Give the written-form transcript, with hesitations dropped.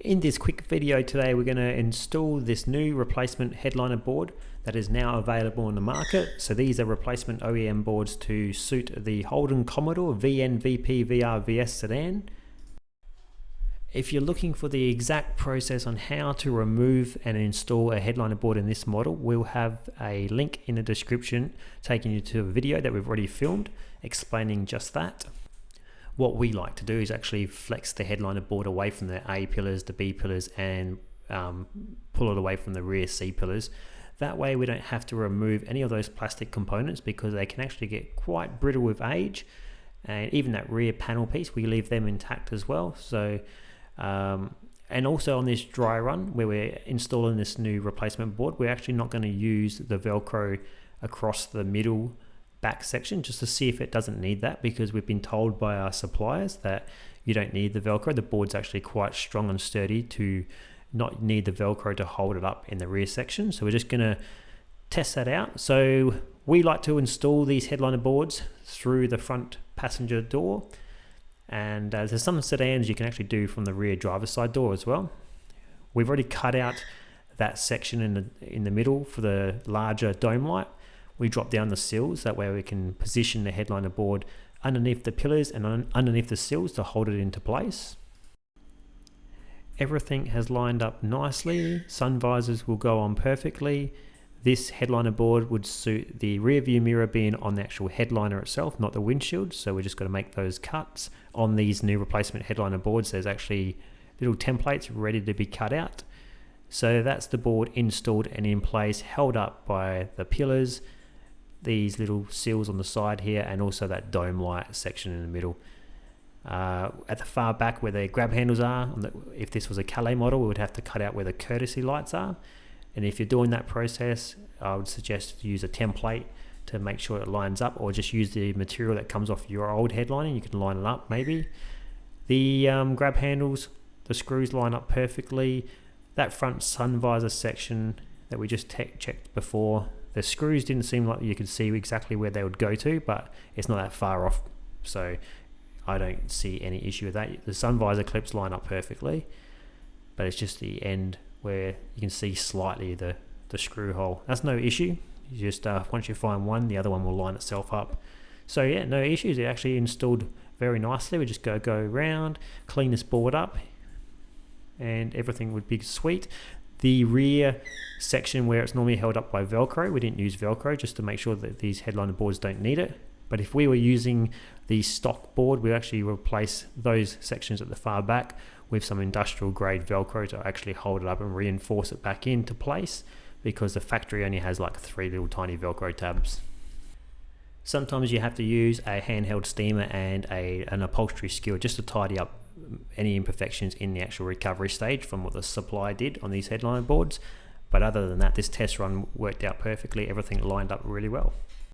In this quick video today, we're going to install this new replacement headliner board that is now available on the market. So these are replacement OEM boards to suit the Holden Commodore VN VP VR VS sedan. If you're looking for the exact process on how to remove and install a headliner board in this model, we'll have a link in the description taking you to a video that we've already filmed explaining just that. What we like to do is actually flex the headliner board away from the A pillars, the B pillars, and pull it away from the rear C pillars. That way we don't have to remove any of those plastic components because they can actually get quite brittle with age. And even that rear panel piece, we leave them intact as well. So, and also on this dry run where we're installing this new replacement board, we're actually not going to use the Velcro across the middle back section just to see if it doesn't need that, because we've been told by our suppliers that you don't need the Velcro. The board's actually quite strong and sturdy to not need the Velcro to hold it up in the rear section. So we're just going to test that out. So we like to install these headliner boards through the front passenger door, and there's some sedans you can actually do from the rear driver's side door as well. We've already cut out that section in the middle for the larger dome light. We drop down the sills, that way we can position the headliner board underneath the pillars and underneath the sills to hold it into place. Everything has lined up nicely. Sun visors will go on perfectly. This headliner board would suit the rear view mirror being on the actual headliner itself, not the windshield. So we're just going to make those cuts. On these new replacement headliner boards, there's actually little templates ready to be cut out. So that's the board installed and in place, held up by the pillars, these little seals on the side here, and also that dome light section in the middle. At the far back where the grab handles are, if this was a Calais model, we would have to cut out where the courtesy lights are. And if you're doing that process, I would suggest use a template to make sure it lines up, or just use the material that comes off your old headlining. You can line it up maybe. The grab handles, the screws line up perfectly. That front sun visor section that we just checked before, the screws didn't seem like you could see exactly where they would go to, but it's not that far off, so I don't see any issue with that. The sun visor clips line up perfectly, but it's just the end where you can see slightly the screw hole. That's no issue. You just once you find one, the other one will line itself up. So yeah, no issues. It actually installed very nicely. We just go around, clean this board up, and everything would be sweet. The rear section where it's normally held up by Velcro, we didn't use Velcro just to make sure that these headliner boards don't need it. But if we were using the stock board, we actually replace those sections at the far back with some industrial grade Velcro to actually hold it up and reinforce it back into place, because the factory only has like 3 little tiny Velcro tabs. Sometimes you have to use a handheld steamer and an upholstery skewer just to tidy up any imperfections in the actual recovery stage from what the supplier did on these headliner boards. But other than that, this test run worked out perfectly. Everything lined up really well.